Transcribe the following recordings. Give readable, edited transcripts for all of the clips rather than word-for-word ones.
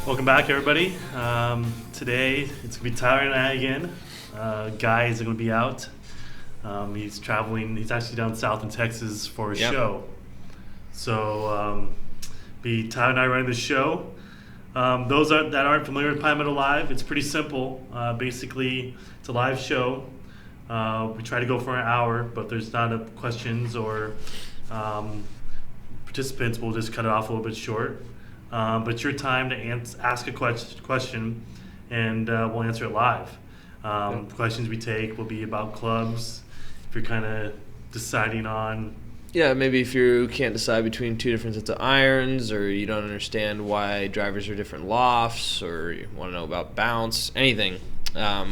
Welcome back, everybody. Today it's gonna be Tyler and I again. Guy is gonna be out. He's traveling. He's actually down south in Texas for a show. So be Tyler and I running the show. Those that aren't familiar with Pinemeadow Live, it's pretty simple. Basically, it's a live show. We try to go for an hour, but there's not enough questions or participants. We'll just cut it off a little bit short. But it's your time to ask a question, and we'll answer it live. The questions we take will be about clubs. If you're kind of deciding on... Yeah, maybe if you can't decide between two different sets of irons, or you don't understand why drivers are different lofts, or you want to know about bounce, anything,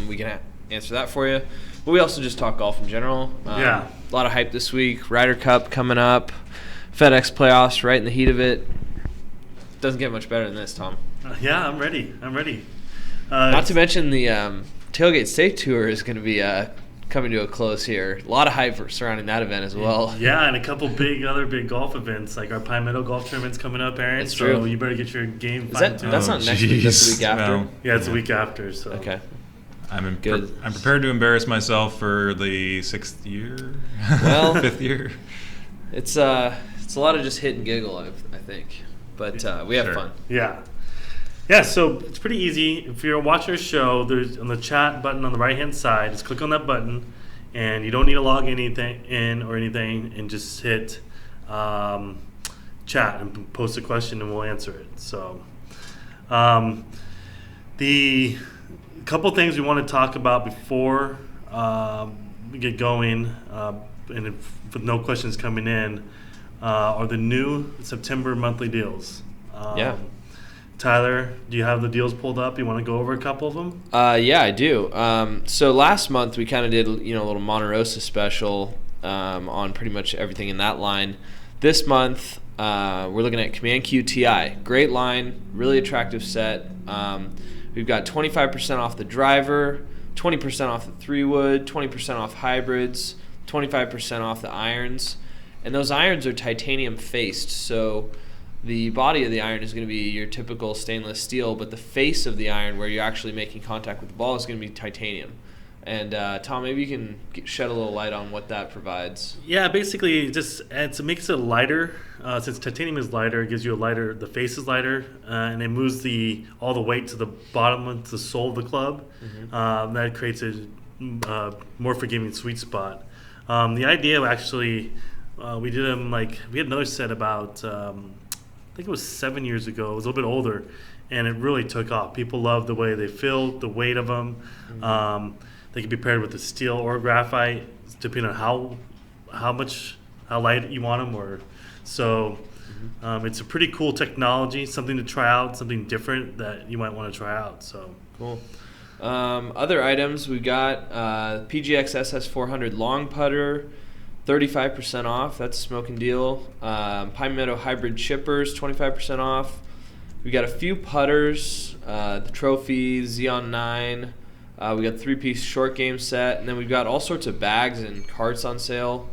we can answer that for you. But we also just talk golf in general. A lot of hype this week. Ryder Cup coming up. FedEx playoffs right in the heat of it. Doesn't get much better than this, Tom. Yeah, I'm ready. Not to mention the Tailgate State Tour is going to be coming to a close here. A lot of hype surrounding that event as well. Yeah, and a couple other big golf events, like our Pinemeadow golf tournament's coming up, Aaron. That's true. So you better get your game. That's not next week. That's the week after. Well, yeah, it's the week after. So okay. I'm prepared to embarrass myself for the sixth year. Well, fifth year. It's a lot of just hit and giggle, I think. But we have fun. Yeah. Yeah, so it's pretty easy. If you're watching our show, there's on the chat button on the right-hand side. Just click on that button, and you don't need to log anything in or anything, and just hit chat and post a question, and we'll answer it. So the couple things we want to talk about before we get going, and with no questions coming in, are the new September monthly deals. Tyler, do you have the deals pulled up? You want to go over a couple of them? Yeah, I do. So last month we kind of did a little Monte Rosa special on pretty much everything in that line. This month we're looking at Command Q TI. Great line, really attractive set. We've got 25% off the driver, 20% off the 3-wood, 20% off hybrids, 25% off the irons. And those irons are titanium faced, so the body of the iron is going to be your typical stainless steel, but the face of the iron where you're actually making contact with the ball is going to be titanium. And Tom, maybe you can shed a little light on what that provides. Yeah, basically it makes it lighter. Since titanium is lighter, it gives you the face is lighter, and it moves all the weight to the bottom, to the sole of the club. Mm-hmm. That creates a more forgiving sweet spot. The idea actually, we did them we had another set about, I think it was 7 years ago. It was a little bit older, and it really took off. People loved the way they feel, the weight of them. Mm-hmm. They can be paired with the steel or graphite, depending on how light you want them. It's a pretty cool technology, something to try out, something different that you might want to try out. So cool. Other items we got PGX SS400 long putter. 35% off. That's a smoking deal. Pinemeadow hybrid chippers, 25% off. We got a few putters, the Trophy, Xeon 9. We got 3-piece short game set, and then we've got all sorts of bags and carts on sale.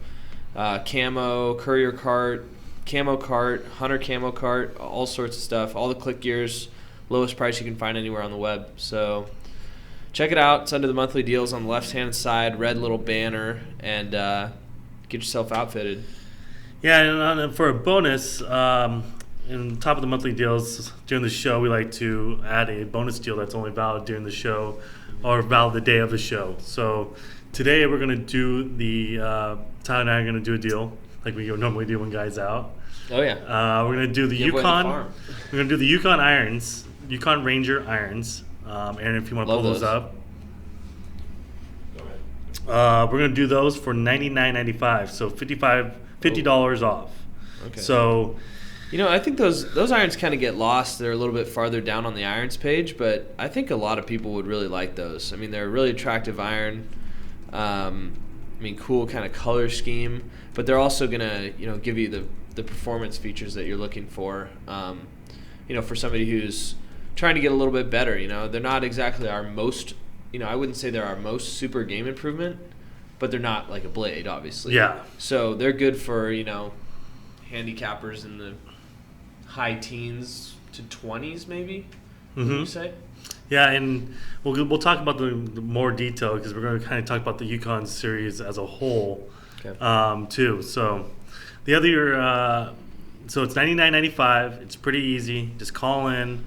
Camo, courier cart, camo cart, hunter camo cart, all sorts of stuff. All the click gears, lowest price you can find anywhere on the web. So check it out. It's under the monthly deals on the left-hand side, red little banner, and get yourself outfitted. Yeah, and for a bonus, in top of the monthly deals during the show, we like to add a bonus deal that's only valid during the show or valid the day of the show. So today we're going to do Tyler and I are going to do a deal like we normally do when guys out. Oh yeah. We're going to do the Yukon. We're going to do the Yukon irons, Yukon Ranger irons. Aaron, if you want to pull those up. We're going to do those for $99.95, so $50 off. Okay. So, I think those irons kind of get lost. They're a little bit farther down on the irons page, but I think a lot of people would really like those. I mean, they're a really attractive iron. Cool kind of color scheme, but they're also going to, give you the performance features that you're looking for. For somebody who's trying to get a little bit better, they're not exactly our most. I wouldn't say they're our most super game improvement, but they're not like a blade, obviously. Yeah. So they're good for, handicappers in the high teens to 20s maybe. Would you say? Yeah, and we'll talk about the more detail because we're going to kind of talk about the Yukon series as a whole, too. So the other, so it's $99.95. It's pretty easy. Just call in,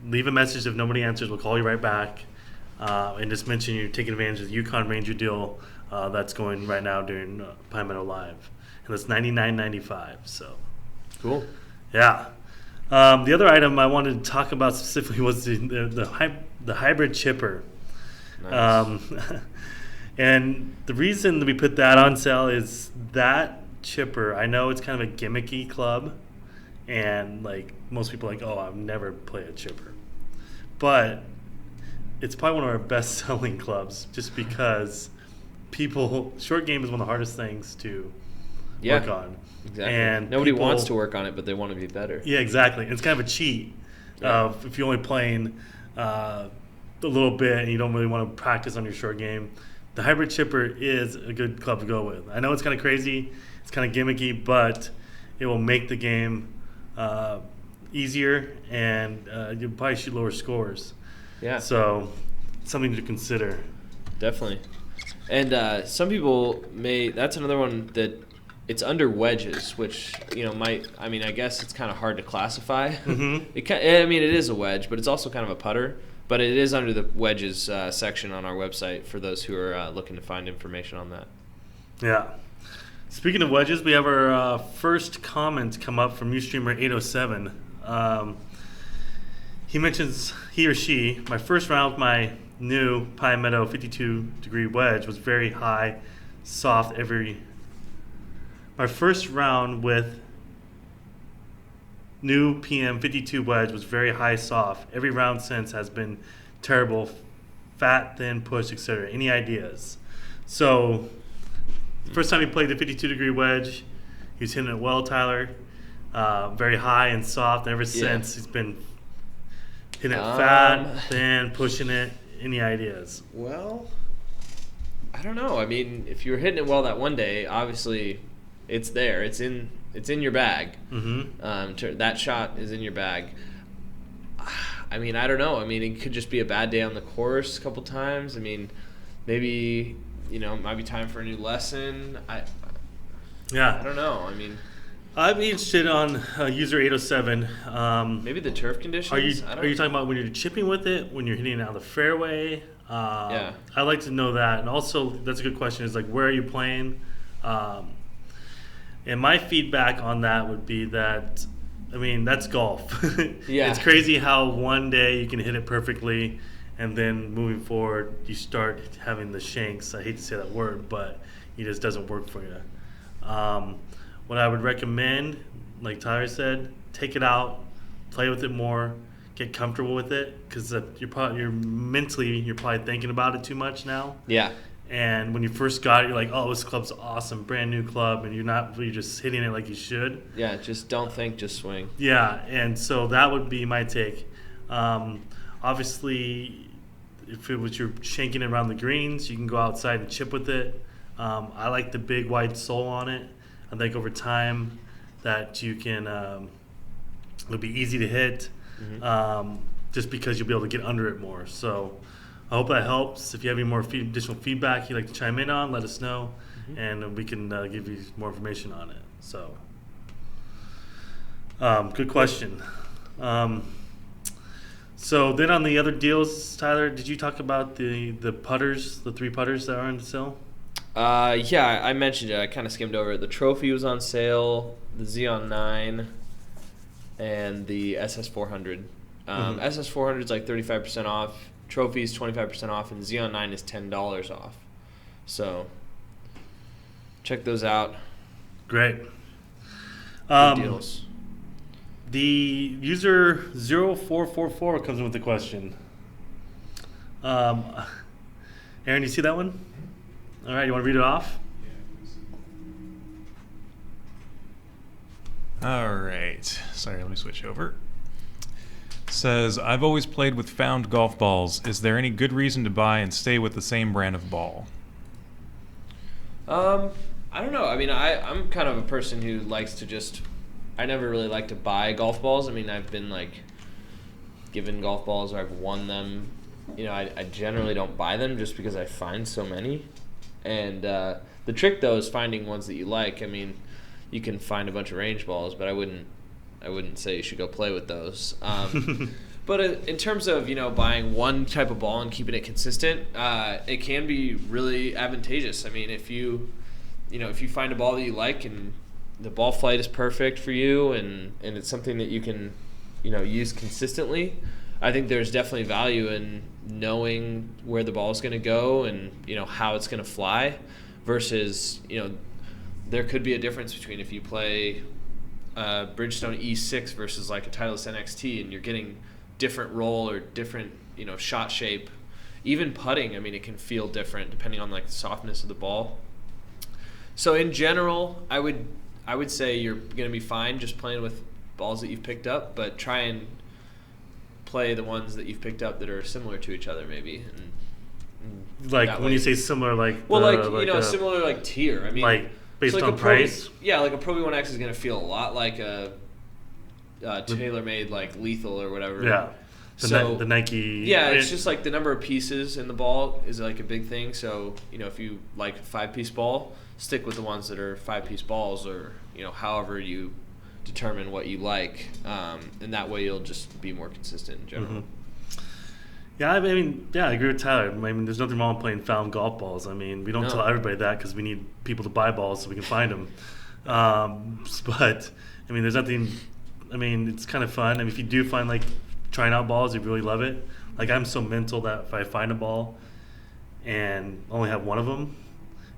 leave a message. If nobody answers, we'll call you right back, and just mention you're taking advantage of the Yukon Ranger deal that's going right now during Pinemeadow Live, and that's $99.95. So cool. Yeah. The other item I wanted to talk about specifically was the hybrid chipper. Nice. And the reason that we put that on sale is that chipper, I know it's kind of a gimmicky club, and like most people are like, oh, I've never played a chipper. But it's probably one of our best selling clubs just because short game is one of the hardest things to work on. Exactly. And nobody wants to work on it, but they want to be better. Yeah, exactly. It's kind of a cheat if you're only playing a little bit and you don't really want to practice on your short game. The hybrid chipper is a good club to go with. I know it's kind of crazy, it's kind of gimmicky, but it will make the game easier, and you'll probably shoot lower scores. Yeah. So, something to consider. Definitely. And some people that's another one that it's under wedges, which, I guess it's kind of hard to classify. Mm-hmm. It is a wedge, but it's also kind of a putter. But it is under the wedges section on our website for those who are looking to find information on that. Yeah. Speaking of wedges, we have our first comment come up from Ustreamer807. He mentions, he or she, my first round with my new Pinemeadow 52-degree wedge was very high, soft My first round with new PM 52 wedge was very high, soft. Every round since has been terrible, fat, thin, push, etc. Any ideas? So, first time he played the 52-degree wedge, he was hitting it well, Tyler. Very high and soft. And ever since, he's been hitting it fat, thin, pushing it. Any ideas? Well, I don't know. I mean, if you were hitting it well that one day, obviously it's there. It's in your bag. Mm-hmm. That shot is in your bag. I mean, I don't know. I mean, it could just be a bad day on the course a couple times. I mean, maybe, it might be time for a new lesson. I don't know. I mean, I'd be interested on user 807. Maybe the turf conditions. Are you talking about when you're chipping with it, when you're hitting it out of the fairway? Yeah. I'd like to know that. And also, that's a good question, is like, where are you playing? And my feedback on that would be that, that's golf. Yeah. It's crazy how one day you can hit it perfectly, and then moving forward, you start having the shanks. I hate to say that word, but it just doesn't work for you. What I would recommend, like Tyler said, take it out, play with it more, get comfortable with it, because you're mentally probably thinking about it too much now. Yeah. And when you first got it, you're like, oh, this club's awesome, brand new club, and you're just hitting it like you should. Yeah, just don't think, just swing. Yeah, and so that would be my take. Obviously, if it was you're shanking it around the greens, you can go outside and chip with it. I like the big wide sole on it. I think over time that you can, it'll be easy to hit, just because you'll be able to get under it more. So I hope that helps. If you have any more additional feedback you'd like to chime in on, let us know, and we can give you more information on it. So, good question. So then on the other deals, Tyler, did you talk about the putters, the 3 putters that are on sale? Yeah, I mentioned it. I kind of skimmed over it. The Trophy was on sale, the Xeon 9, and the SS400. SS400 is like 35% off. Trophy is 25% off, and Xeon 9 is $10 off. So check those out. Great. Good deals. The user 0444 comes in with a question. Aaron, you see that one? All right, you want to read it off? All right. Sorry, let me switch over. Says, I've always played with found golf balls. Is there any good reason to buy and stay with the same brand of ball? I don't know. I mean, I'm kind of a person who likes to I never really like to buy golf balls. I mean, I've been like given golf balls or I've won them, I generally don't buy them just because I find so many. And the trick though is finding ones that you like. I mean, you can find a bunch of range balls, but I wouldn't say you should go play with those. But in terms of buying one type of ball and keeping it consistent, it can be really advantageous. I mean, if you find a ball that you like and the ball flight is perfect for you and it's something that you can use consistently, I think there's definitely value in knowing where the ball is going to go and how it's going to fly versus there could be a difference between if you play Bridgestone E6 versus like a Titleist NXT and you're getting different roll or different shot shape. Even putting, I mean, it can feel different depending on like the softness of the ball. So in general, I would say you're going to be fine just playing with balls that you've picked up, but try and play the ones that you've picked up that are similar to each other maybe. And like when you say similar, like similar like tier. I mean, like based so like on price. Like a Pro V1X is going to feel a lot like a TaylorMade like Lethal or whatever. Yeah. The Nike. Yeah, it's just like the number of pieces in the ball is like a big thing. So if you like a 5-piece ball, stick with the ones that are 5-piece balls, or however you determine what you like, and that way you'll just be more consistent in general. Mm-hmm. Yeah, I mean, I agree with Tyler. I mean, there's nothing wrong with playing found golf balls. I mean, we don't tell everybody that because we need people to buy balls so we can find them. But I mean, there's nothing. I mean, it's kind of fun. I mean, if you do find like trying out balls, you really love it. Like I'm so mental that if I find a ball and only have one of them,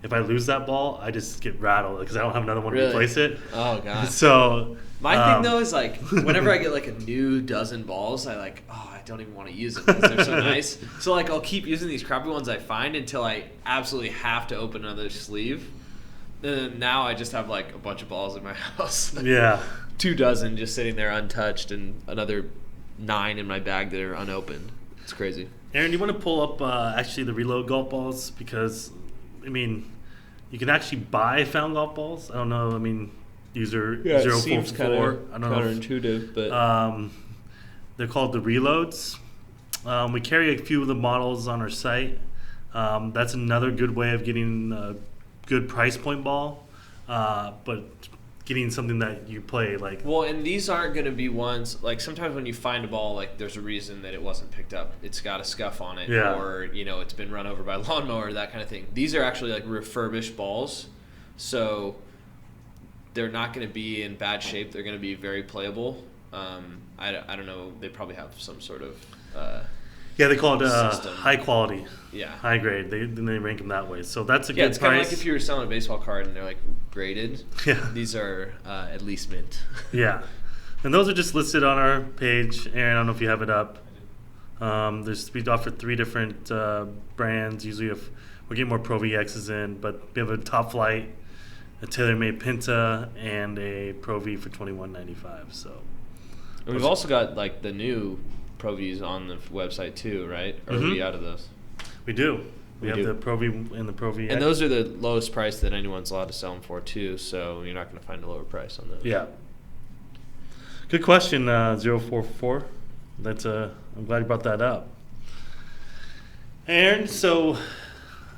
if I lose that ball, I just get rattled because I don't have another one to replace it. Oh god. So my thing though is like whenever I get like a new dozen balls, I don't even want to use them because they're so nice. So like I'll keep using these crappy ones I find until I absolutely have to open another sleeve. And now I just have like a bunch of balls in my house. Yeah. 2 dozen just sitting there untouched and another 9 in my bag that are unopened. It's crazy. Aaron, do you want to pull up actually the Reload golf balls? Because, I mean, you can actually buy found golf balls. I don't know. I mean, these are 044. I don't know. Counterintuitive, but they're called the Reloads. We carry a few of the models on our site. That's another good way of getting a good price point ball, but getting something that you play like. Well, and these aren't going to be ones like sometimes when you find a ball, like there's a reason that it wasn't picked up. It's got a scuff on it, or it's been run over by a lawnmower, that kind of thing. These are actually like refurbished balls, so they're not going to be in bad shape. They're going to be very playable. I don't know. They probably have some sort of they call it high quality. Yeah. High grade. They rank them that way. So that's a good price. Yeah, it's kind of like if you were selling a baseball card and they're like graded. Yeah. These are at least mint. Yeah. And those are just listed on our page. Aaron, I don't know if you have it up. We offer 3 different brands. Usually if we're getting more Pro VXs in, but we have a Top Flight, a TaylorMade Pinta, and a Pro V for $21.95. So. And we've also got like the new Pro Vs on the website too, right? Or are we out of those? We do. We have the Pro V and the Pro V. And those are the lowest price that anyone's allowed to sell them for too, so you're not going to find a lower price on those. Yeah. Good question, 044. I'm glad you brought that up. Aaron, so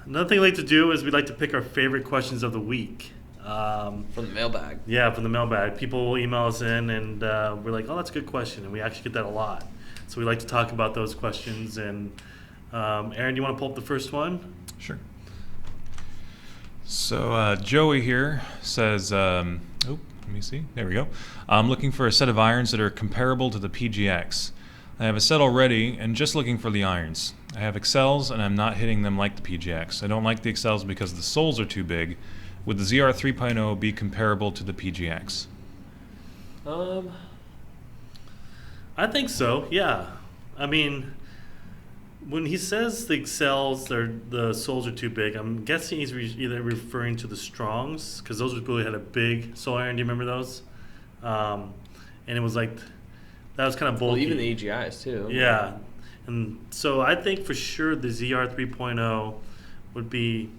another thing we like to do is we like to pick our favorite questions of the week. From the mailbag. Yeah, from the mailbag. People will email us in and we're like, oh, that's a good question. And we actually get that a lot. So we like to talk about those questions. And Aaron, do you want to pull up the first one? Sure. So Joey here says, let me see. There we go. I'm looking for a set of irons that are comparable to the PGX. I have a set already and just looking for the irons. I have Excels and I'm not hitting them like the PGX. I don't like the Excels because the soles are too big. Would the ZR 3.0 be comparable to the PGX? I think so, yeah. I mean, when he says the Excels, the soles are too big, I'm guessing he's either referring to the Strongs, because those really had a big sole iron. Do you remember those? And it was like, that was kind of bulky. Well, even the AGIs too. Yeah. And so I think for sure the ZR 3.0 would be,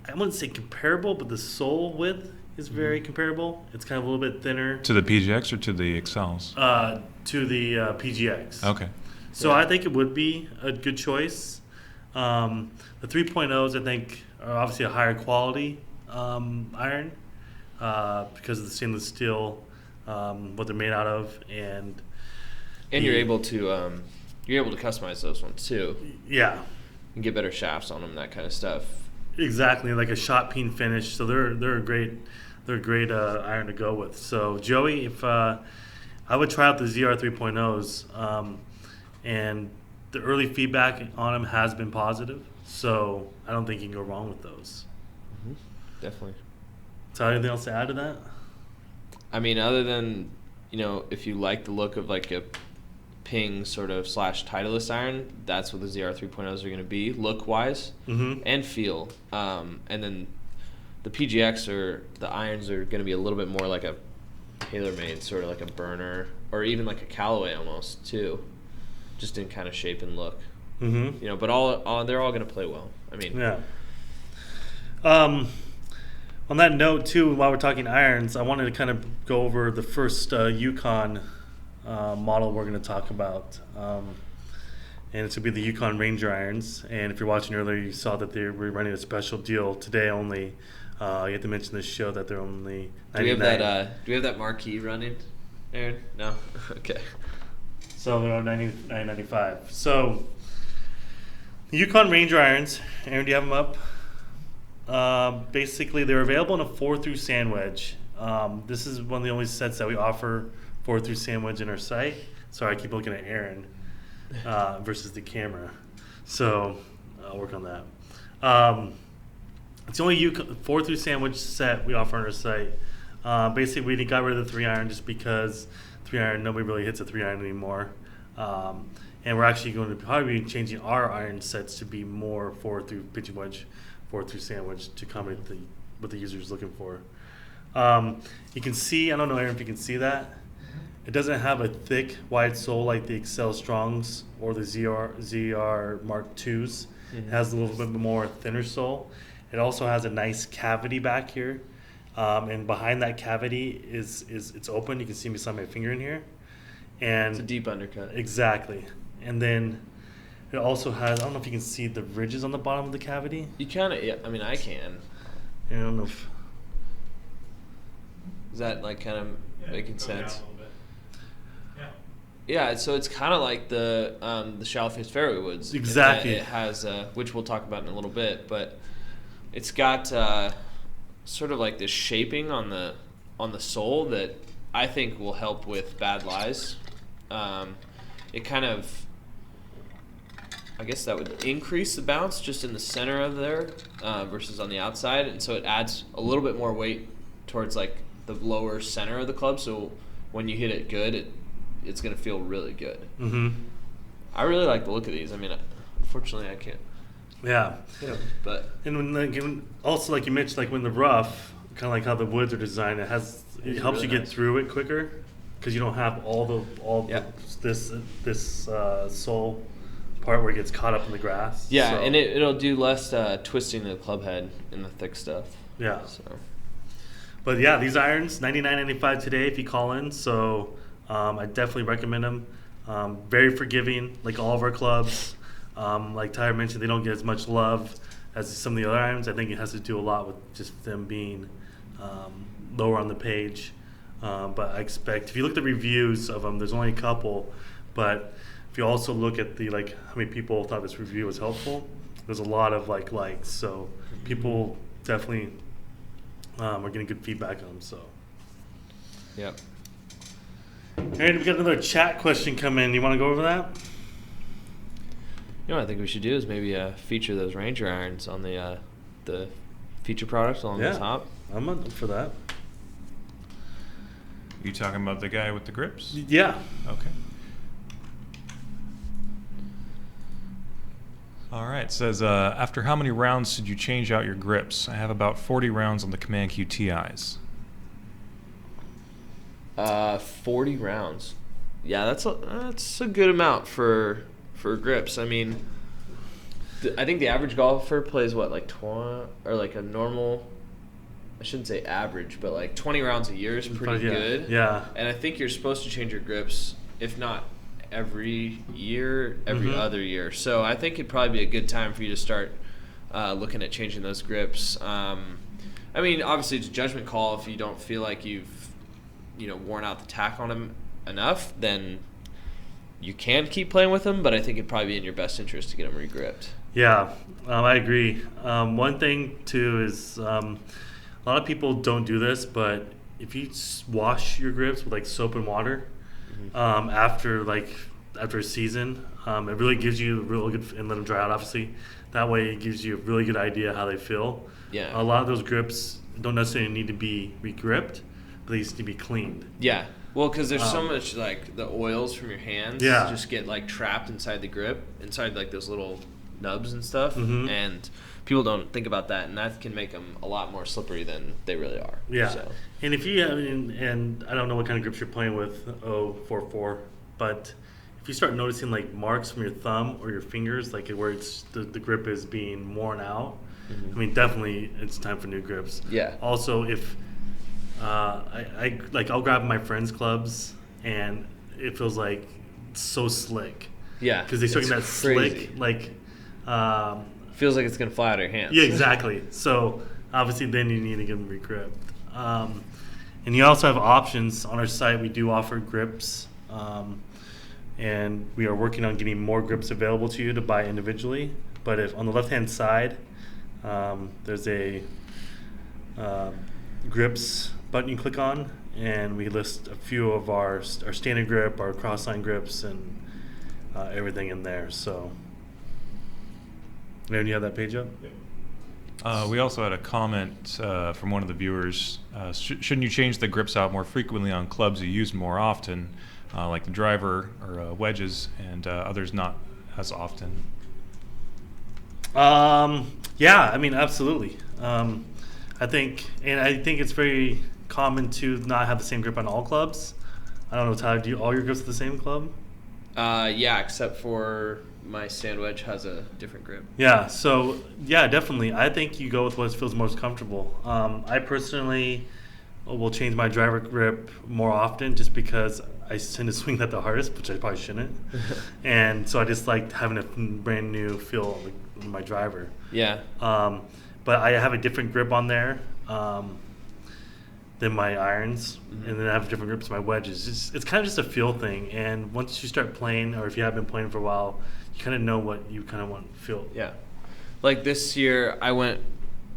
I wouldn't say comparable, but the sole width is very comparable. It's kind of a little bit thinner To the PGX or to the Excels? to the PGX. Okay. So I think it would be a good choice. The 3.0s, I think, are obviously a higher quality iron because of the stainless steel, what they're made out of, and you're able to customize those ones too. Yeah, And get better shafts on them, that kind of stuff. exactly, like a shot peen finish. So they're a great iron to go with. So Joey, if I would try out the ZR 3.0s, and the early feedback on them has been positive. So I don't think you can go wrong with those. Definitely. So anything else to add to that? I mean, other than, if you like the look of like a Ping sort of / Titleist iron, that's what the ZR 3.0s are going to be, look-wise and feel. And then the PGX the irons are going to be a little bit more like a tailor-made, sort of like a burner, or even like a Callaway almost, too. Just in kind of shape and look. But they're all going to play well. I mean, yeah. On that note, too, while we're talking irons, I wanted to kind of go over the first Yukon model we're going to talk about. And it's going to be the Yukon Ranger irons. And if you're watching earlier, you saw that they were running a special deal today only. You have to mention this show that they're only $99. Do we have that marquee running, Aaron? No? Okay. So they're on $99.95. So the Yukon Ranger irons, Aaron, do you have them up? Basically, they're available in a 4-through sand wedge. This is one of the only sets that we offer 4-through sand wedge in our site. Sorry, I keep looking at Aaron versus the camera. So I'll work on that. It's the only 4-through sand wedge set we offer on our site. Basically, we got rid of the 3-iron just because 3-iron, nobody really hits a 3-iron anymore. And we're actually going to probably be changing our iron sets to be more 4-through pitching wedge, 4-through sand wedge to accommodate what the user is looking for. You can see, I don't know, Aaron, if you can see that. It doesn't have a thick, wide sole like the Excel Strongs or the ZR Mark IIs. It has a little bit more thinner sole. It also has a nice cavity back here. And behind that cavity it's open. You can see me slide my finger in here. And it's a deep undercut. Exactly. And then it also has, I don't know if you can see the ridges on the bottom of the cavity. You kind of, yeah, I mean, I can. I don't know if... Is that like kind of making sense? Down a little bit. Yeah, so it's kind of like the shallow face fairway woods. Exactly. It has, which we'll talk about in a little bit, but it's got sort of like this shaping on the sole that I think will help with bad lies. It kind of, I guess that would increase the bounce just in the center of there versus on the outside, and so it adds a little bit more weight towards like the lower center of the club. So when you hit it good, it's going to feel really good. I really like the look of these. I mean, unfortunately, I can't. Yeah. But and also, like you mentioned, like when the rough, kind of like how the woods are designed, it helps really you get nice. through it quicker because you don't have this sole part where it gets caught up in the grass. yeah, So, and it'll do less twisting the club head in the thick stuff. yeah. So But yeah, these irons, $99.95 today if you call in. So I definitely recommend them. Very forgiving, like all of our clubs. Like Tyler mentioned, they don't get as much love as some of the other irons. I think it has to do a lot with just them being lower on the page. But I expect, if you look at the reviews of them, there's only a couple. But if you also look at how many people thought this review was helpful, there's a lot of likes. So people definitely are getting good feedback on them. So. yep. All right, we got another chat question come in. You want to go over that? You know what I think we should do is maybe feature those Ranger irons on the feature products along the top. I'm up for that. You talking about the guy with the grips? Yeah. Okay. All right. It says, after how many rounds did you change out your grips? I have about 40 rounds on the Command Q TIs. 40 rounds. Yeah, that's a good amount for grips. I mean, I think the average golfer plays what, like 20, or like a normal I shouldn't say average, but like 20 rounds a year is pretty good. Yeah. And I think you're supposed to change your grips, if not every year, every other year. So I think it'd probably be a good time for you to start looking at changing those grips. I mean, obviously it's a judgment call. If you don't feel like you've, worn out the tack on them enough, then you can keep playing with them. But I think it'd probably be in your best interest to get them regripped. Yeah, I agree. One thing too is a lot of people don't do this, but if you wash your grips with like soap and water after a season, it really gives you a real good, and let them dry out obviously. That way it gives you a really good idea how they feel. Yeah. A lot of those grips don't necessarily need to be regripped, but they need to be cleaned. Yeah. Well, because there's so much like the oils from your hands just get like trapped inside the grip, inside like those little nubs and stuff, and people don't think about that, and that can make them a lot more slippery than they really are. Yeah. So. And if you and I don't know what kind of grips you're playing with 044, but if you start noticing like marks from your thumb or your fingers, like where it's the grip is being worn out, I mean, definitely it's time for new grips. Yeah. Also, if I'll grab my friends' clubs and it feels like it's so slick. Yeah. Because they start getting that crazy. slick, like. Feels like it's gonna fly out of your hands. Yeah, exactly. So obviously, then you need to get them regripped. And you also have options on our site. We do offer grips, and we are working on getting more grips available to you to buy individually. But if on the left-hand side, there's a grips button you click on, and we list a few of our standard grip, our cross-line grips, and everything in there. So. Aaron, you have that page up? We also had a comment from one of the viewers. Shouldn't you change the grips out more frequently on clubs you use more often, like the driver or wedges, and others not as often? Yeah, I mean, absolutely. I think it's very common to not have the same grip on all clubs. I don't know, Tyler, do all your grips at the same club? Yeah, except for my sand wedge has a different grip. Yeah, so yeah, definitely. I think you go with what feels most comfortable. I personally will change my driver grip more often just because I tend to swing that the hardest, which I probably shouldn't. And so I just like having a brand new feel with my driver. Yeah. But I have a different grip on there than my irons, and then I have different grips on my wedges. It's kind of just a feel thing, and once you start playing, or if you have been playing for a while, you kind of know what you kind of want to feel. Yeah. Like this year, I went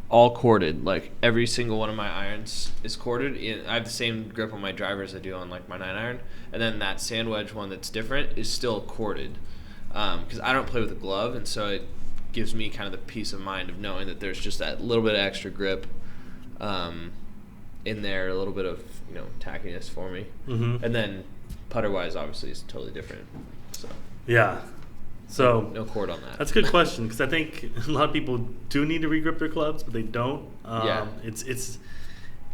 all corded. Like every single one of my irons is corded. I have the same grip on my driver as I do on like my 9-iron, and then that sand wedge one that's different is still corded, because I don't play with a glove, and so it gives me kind of the peace of mind of knowing that there's just that little bit of extra grip in there, a little bit of tackiness for me. And then putter wise, obviously, is totally different. So yeah. So no cord on that. That's a good question, because I think a lot of people do need to regrip their clubs, but they don't. Yeah.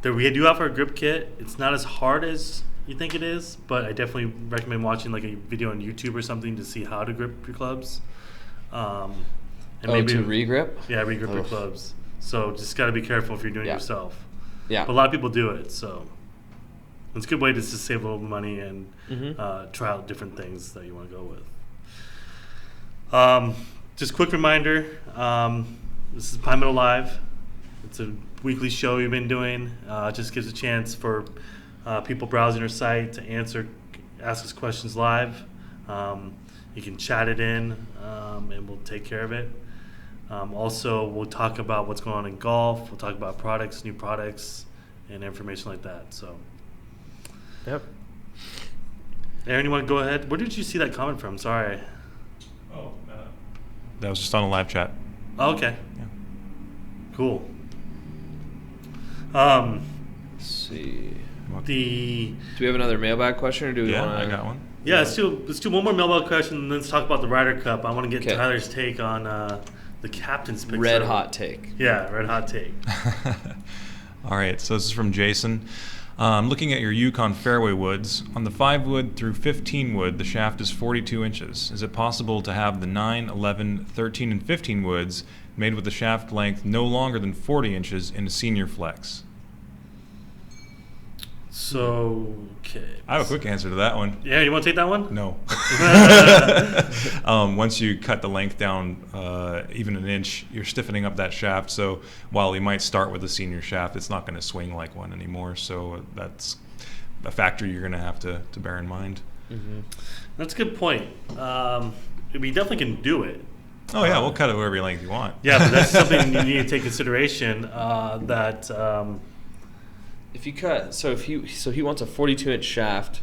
We do offer a grip kit. It's not as hard as you think it is, but I definitely recommend watching like a video on YouTube or something to see how to grip your clubs. And maybe to regrip? Yeah, regrip your clubs. So just got to be careful if you're doing it yourself. Yeah. But a lot of people do it, so it's a good way to just save a little money and try out different things that you want to go with. Just quick reminder, this is Pinemeadow Live. It's a weekly show we've been doing. It just gives a chance for people browsing our site to ask us questions live. You can chat it in, and we'll take care of it. Also, we'll talk about what's going on in golf. We'll talk about products, new products, and information like that. So, yep. Aaron, you want to go ahead? Where did you see that comment from? Sorry. Oh, that was just on a live chat. Oh, okay. Yeah. Cool. Let's see. Do we have another mailbag question, or do we want to? I got one. Yeah, let's do one more mailbag question, and then let's talk about the Ryder Cup. I want to get Tyler's take on the captain's picks. Red hot take. Yeah, red hot take. All right, so this is from Jason. Looking at your Yukon fairway woods, on the 5 wood through 15 wood, the shaft is 42 inches. Is it possible to have the 9, 11, 13, and 15 woods made with the shaft length no longer than 40 inches in a senior flex? So, okay. I have a quick answer to that one. Yeah, you want to take that one? No. Once you cut the length down even an inch, you're stiffening up that shaft. So while you might start with a senior shaft, it's not going to swing like one anymore. So that's a factor you're going to have to bear in mind. Mm-hmm. That's a good point. We definitely can do it. Oh, yeah, we'll cut it whatever length you want. Yeah, but that's something you need to take consideration that... if you cut, so he wants a 42-inch shaft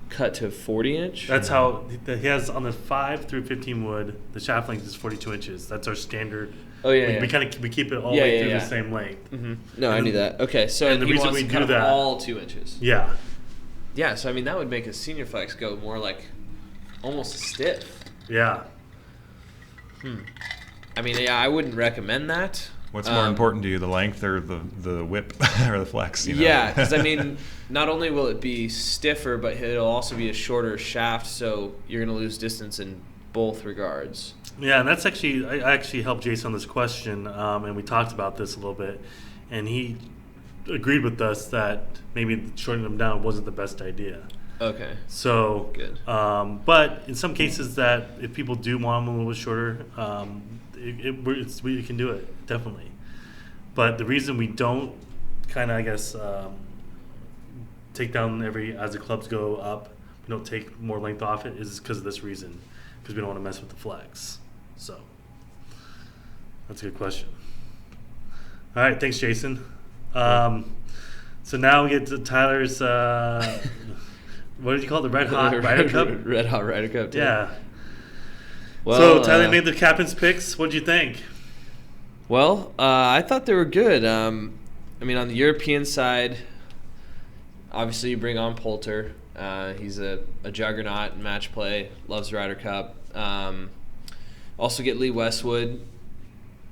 cut to a 40-inch? That's how he has on the 5 through 15 wood, the shaft length is 42 inches. That's our standard. Oh, yeah, We keep it all the way through the same length. Mm-hmm. No, I knew that. Okay, so and the he reason wants we to do cut that, all 2 inches. Yeah. Yeah, so I mean, that would make a senior flex go more like almost stiff. Yeah. I mean, yeah, I wouldn't recommend that. What's more important to you, the length or the whip or the flex? You know? Yeah, because I mean, not only will it be stiffer, but it'll also be a shorter shaft, so you're going to lose distance in both regards. Yeah, and that's actually, I actually helped Jason on this question, and we talked about this a little bit, and he agreed with us that maybe shortening them down wasn't the best idea. Okay. So, good. But in some cases that if people do want them a little bit shorter, we can do it, definitely. But the reason we don't kind of, I guess, take down as the clubs go up, we don't take more length off it is because of this reason, because we don't want to mess with the flex. So that's a good question. All right, thanks, Jason. So now we get to Tyler's, what did you call it, the Red Hot Ryder Cup? Red Hot Ryder Cup, too. Yeah. Well, so Tyler made the captain's picks. What did you think? Well, I thought they were good. I mean, on the European side, obviously you bring on Poulter. He's a juggernaut in match play, loves Ryder Cup. Also get Lee Westwood,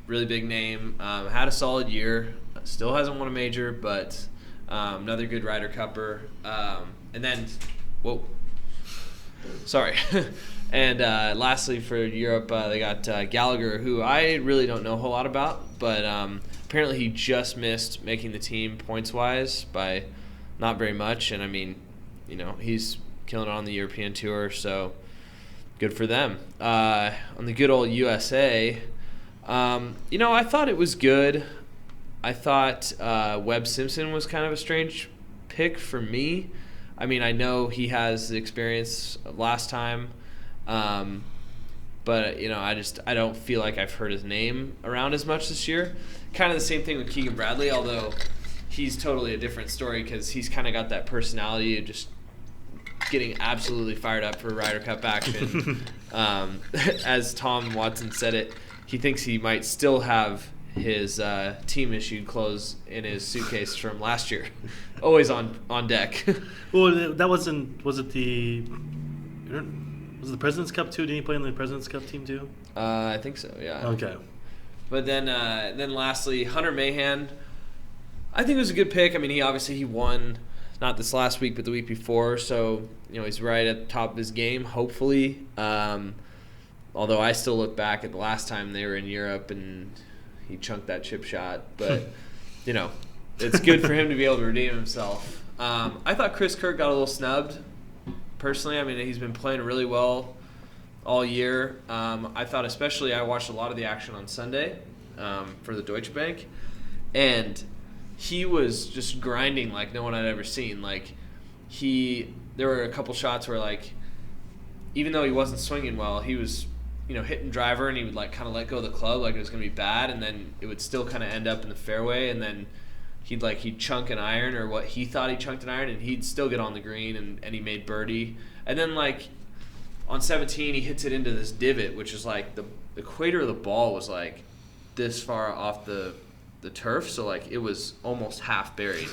really big name. Had a solid year. Still hasn't won a major, but another good Ryder Cupper. And then, sorry. And lastly, for Europe, they got Gallagher, who I really don't know a whole lot about, but apparently he just missed making the team points-wise by not very much. And, I mean, you know, he's killing it on the European Tour, so good for them. On the good old USA, you know, I thought it was good. I thought Webb Simpson was kind of a strange pick for me. I mean, I know he has the experience of last time, but, you know, I don't feel like I've heard his name around as much this year. Kind of the same thing with Keegan Bradley, although he's totally a different story because he's kind of got that personality of just getting absolutely fired up for Ryder Cup action. As Tom Watson said it, he thinks he might still have his team-issued clothes in his suitcase from last year. Always on deck. Well, that wasn't. Was it the President's Cup too? Didn't he play in the President's Cup team too? I think so. Yeah. Okay. But then lastly, Hunter Mahan. I think it was a good pick. I mean, he won not this last week, but the week before. So you know he's right at the top of his game. Hopefully, although I still look back at the last time they were in Europe and he chunked that chip shot, but you know. It's good for him to be able to redeem himself. I thought Chris Kirk got a little snubbed, personally. I mean, he's been playing really well all year. I thought especially I watched a lot of the action on Sunday for the Deutsche Bank, and he was just grinding like no one I'd ever seen. Like, there were a couple shots where, like, even though he wasn't swinging well, he was, you know, hitting driver, and he would, like, kind of let go of the club like it was going to be bad, and then it would still kind of end up in the fairway, and then he'd chunk an iron, or what he thought he chunked an iron, and he'd still get on the green, and he made birdie. And then, like, on 17, he hits it into this divot, which is like the equator of the ball was like this far off the turf, so like it was almost half buried.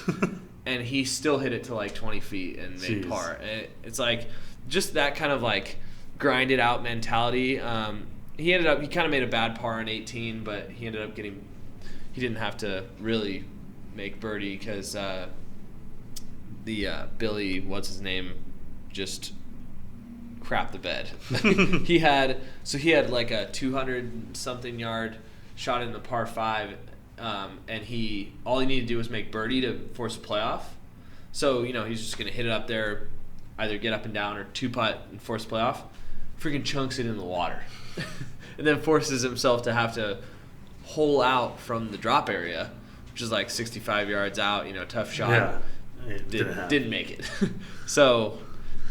And he still hit it to like 20 feet and made par. And it's like just that kind of like grinded out mentality. He kind of made a bad par on 18, but he ended up he didn't have to really make birdie because Billy, what's his name, just crap the bed. he had like a 200 something yard shot in the par 5, and all he needed to do was make birdie to force a playoff. So, he's just going to hit it up there, either get up and down or 2-putt and force play off. Freaking chunks it in the water. And then forces himself to have to hole out from the drop area, which is like 65 yards out, tough shot. Yeah. Didn't make it. So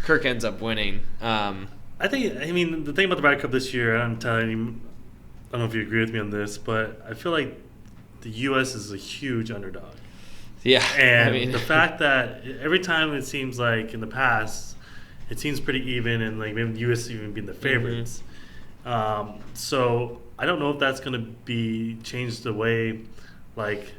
Kirk ends up winning. The thing about the Ryder Cup this year, I don't know if you agree with me on this, but I feel like the U.S. is a huge underdog. Yeah. And the fact that every time it seems like in the past, it seems pretty even, and like maybe the U.S. even being the favorites. So I don't know if that's going to be changed the way, like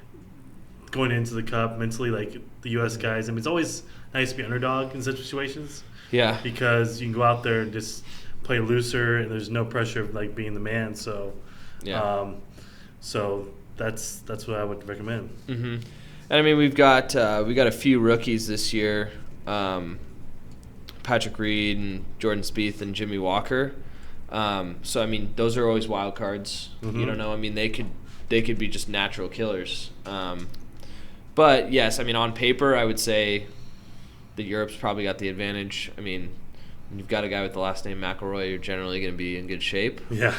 going into the Cup mentally, like the U.S. guys. It's always nice to be underdog in such situations. Yeah. Because you can go out there and just play looser, and there's no pressure of like being the man. So, so that's what I would recommend. Mm-hmm. And we've got a few rookies this year, Patrick Reed and Jordan Spieth and Jimmy Walker. So those are always wild cards. Mm-hmm. You don't know. They could be just natural killers. But yes, on paper, I would say that Europe's probably got the advantage. When you've got a guy with the last name McIlroy, you're generally going to be in good shape. Yeah.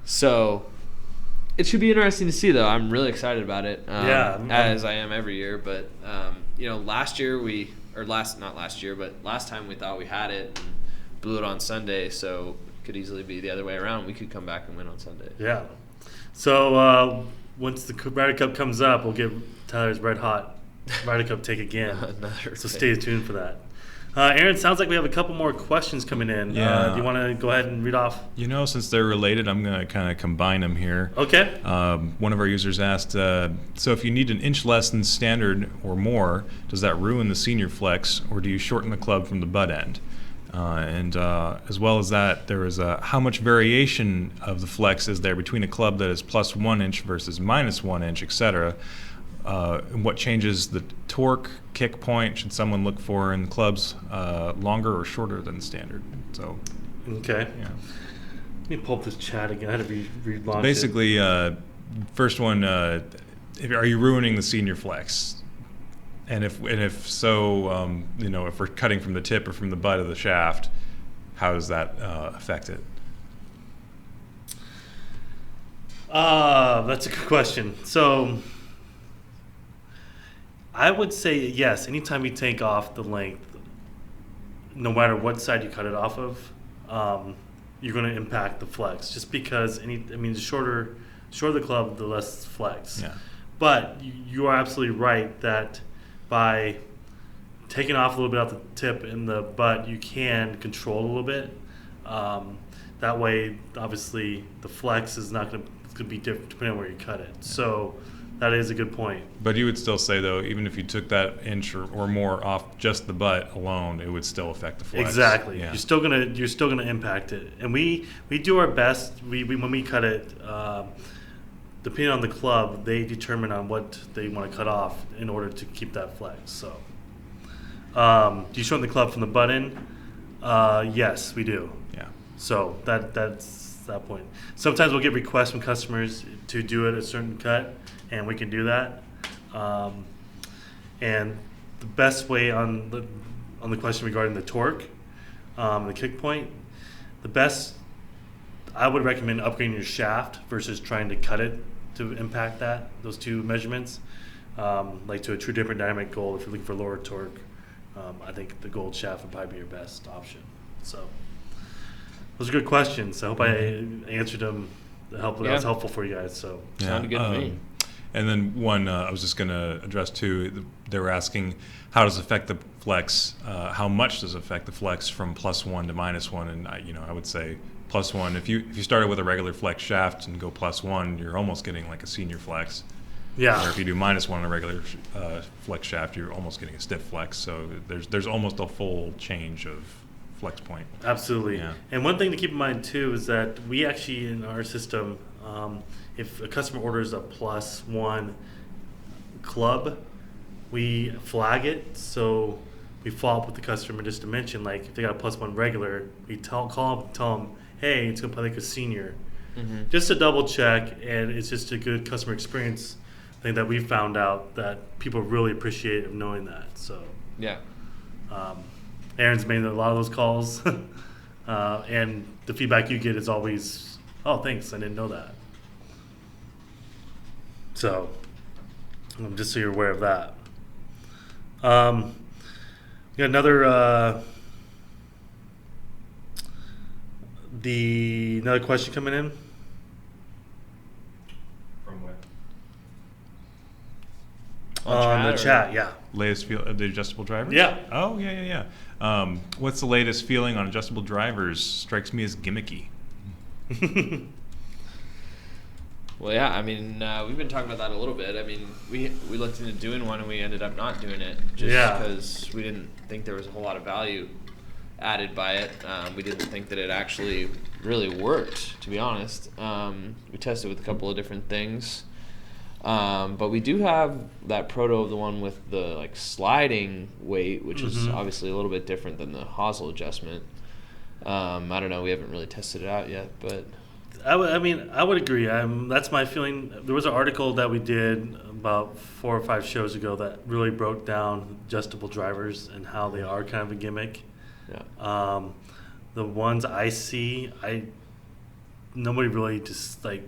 So it should be interesting to see, though. I'm really excited about it. As I am every year. But last time we thought we had it and blew it on Sunday, so it could easily be the other way around. We could come back and win on Sunday. Yeah. So once the Ryder Cup comes up, we'll give Tyler's Red Hot Ryder Cup take again. So stay tuned for that. Aaron, sounds like we have a couple more questions coming in. Yeah. Do you want to go ahead and read off? Since they're related, I'm going to kind of combine them here. Okay. One of our users asked, so if you need an inch less than standard or more, does that ruin the senior flex, or do you shorten the club from the butt end? And as well as that, there is how much variation of the flex is there between a club that is plus 1 inch versus minus 1 inch, etc. And what changes the torque, kick point should someone look for in clubs longer or shorter than standard? So, okay. Yeah. Let me pull up this chat again. I had to relaunch basically, first one, are you ruining the senior flex? And if so, if we're cutting from the tip or from the butt of the shaft, how does that affect it? That's a good question. So I would say yes. Anytime you take off the length, no matter what side you cut it off of, you're going to impact the flex. Just because the shorter the club, the less flex. Yeah. But you are absolutely right that by taking off a little bit off the tip and the butt, you can control a little bit. That way, obviously, the flex is not going to be different depending on where you cut it. Yeah. So that is a good point. But you would still say, though, even if you took that inch or more off just the butt alone, it would still affect the flex. Exactly. Yeah. You're still gonna impact it, and we do our best. We when we cut it. Depending on the club, they determine on what they want to cut off in order to keep that flex. So, do you shorten the club from the butt end? Yes, we do. Yeah. So that's that point. Sometimes we'll get requests from customers to do it a certain cut, and we can do that. And the best way on the question regarding the torque, the kick point, the best I would recommend upgrading your shaft versus trying to cut it to impact those two measurements. Like to a true different dynamic gold, if you're looking for lower torque, I think the gold shaft would probably be your best option. So those are good questions. I hope I answered them. That was helpful for you guys. So sounded good to me. And then one I was just going to address too. They were asking how does it affect the flex? How much does it affect the flex from +1 to -1? And I would say +1. If you started with a regular flex shaft and go +1, you're almost getting like a senior flex. Yeah. Or if you do -1 on a regular flex shaft, you're almost getting a stiff flex. So there's almost a full change of flex point. Absolutely. Yeah. And one thing to keep in mind too is that we actually in our system, if a customer orders a +1 club, we flag it. So we follow up with the customer just to mention, like if they got a +1 regular, we call them and tell them, hey, it's going to play like a senior. Mm-hmm. Just to double check, and it's just a good customer experience. think that we found out that people really appreciate of knowing that. So Yeah. Aaron's made a lot of those calls, and the feedback you get is always, "Oh, thanks, I didn't know that." So, just so you're aware of that. We got another another question coming in. From what? On the chat, yeah. Latest feel the adjustable drivers? Yeah. Oh, yeah. What's the latest feeling on adjustable drivers? Strikes me as gimmicky. Well, yeah, I mean, we've been talking about that a little bit. I mean, we looked into doing one and we ended up not doing it just because we didn't think there was a whole lot of value added by it. We didn't think that it actually really worked, to be honest. We tested with a couple of different things. But we do have that proto of the one with the like sliding weight, which is obviously a little bit different than the hosel adjustment. I don't know. We haven't really tested it out yet, but I would agree. That's my feeling. There was an article that we did about 4 or 5 shows ago that really broke down adjustable drivers and how they are kind of a gimmick. yeah. The ones I see, nobody really just like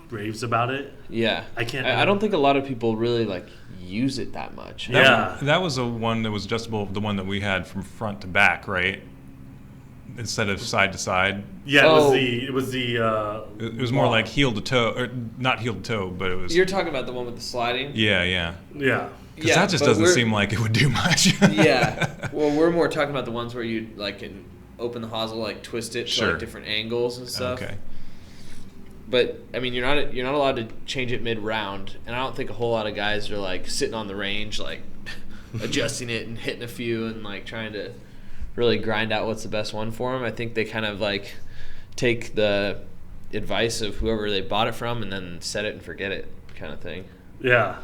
raves about it. Yeah. I can't. I don't think a lot of people really like use it that much. That was a one that was adjustable, the one that we had from front to back, right? Instead of side to side. Yeah, Oh. it was the. It was more like heel to toe, or not heel to toe, but it was. You're talking about the one with the sliding? Yeah. Yeah. Because that just but doesn't we're- seem like it would do much. Yeah. Well, we're more talking about the ones where you like can open the hosel, like twist it to Sure. like different angles and stuff. Okay. But I mean, you're not allowed to change it mid round, and I don't think a whole lot of guys are like sitting on the range like adjusting it and hitting a few and like trying to really grind out what's the best one for them. I think they kind of like take the advice of whoever they bought it from and then set it and forget it kind of thing. Yeah.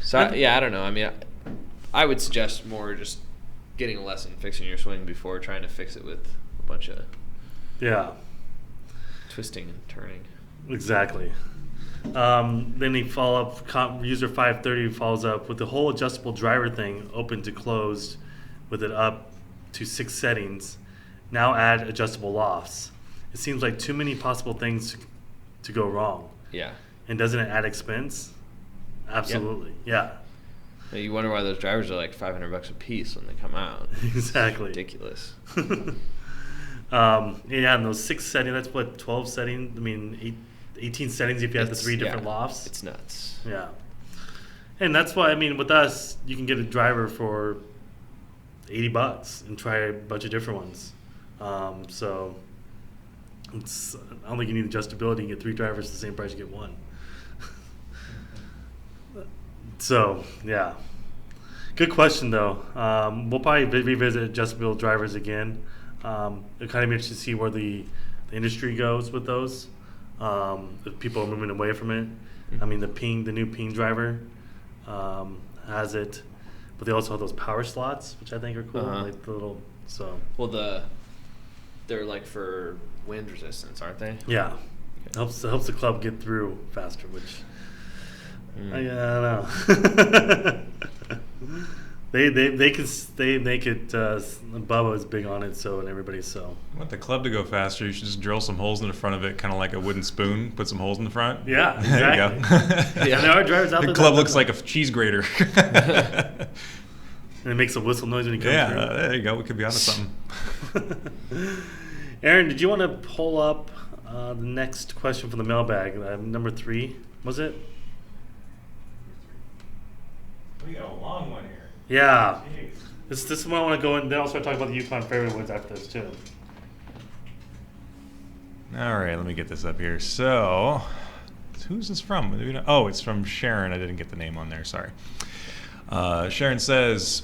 So I don't know. I mean, I would suggest more just getting a lesson, fixing your swing before trying to fix it with a bunch of Yeah. twisting and turning. Exactly. Then he user 530 follows up with the whole adjustable driver thing open to closed with it up to 6 settings. Now add adjustable lofts. It seems like too many possible things to go wrong. Yeah. And doesn't it add expense? Absolutely. Yeah. You wonder why those drivers are like $500 a piece when they come out. Exactly. Ridiculous. And those 6 settings, that's what, 12 settings? I mean, 18 settings if you have the 3 different lofts. It's nuts. Yeah. And that's why, I mean, with us, you can get a driver for $80 and try a bunch of different ones. So I don't think you need adjustability. You can get 3 drivers at the same price you get 1. So, yeah. Good question, though. We'll probably revisit adjustable drivers again. It kind of interesting to see where the industry goes with those. If people are moving away from it. I mean, the new ping driver has it, but they also have those power slots, which I think are cool. Like the little Well, they're like for wind resistance, aren't they? Yeah, it helps the club get through faster, which I don't know. They make it. Bubba is big on it, and everybody so. I want the club to go faster. You should just drill some holes in the front of it, kind of like a wooden spoon. Put some holes in the front. Yeah, exactly. There you go. Yeah, there are drivers out the there. club looks like a cheese grater. And it makes a whistle noise when you come through. Yeah, there you go. We could be onto something. Aaron, did you want to pull up the next question from the mailbag? Number 3, was it? We got a long one here. Yeah. This is what I want to go in. Then I'll start talking about the Yukon Fairway Woods after this, too. All right, let me get this up here. So, who's this from? Oh, it's from Sharon. I didn't get the name on there. Sorry. Sharon says,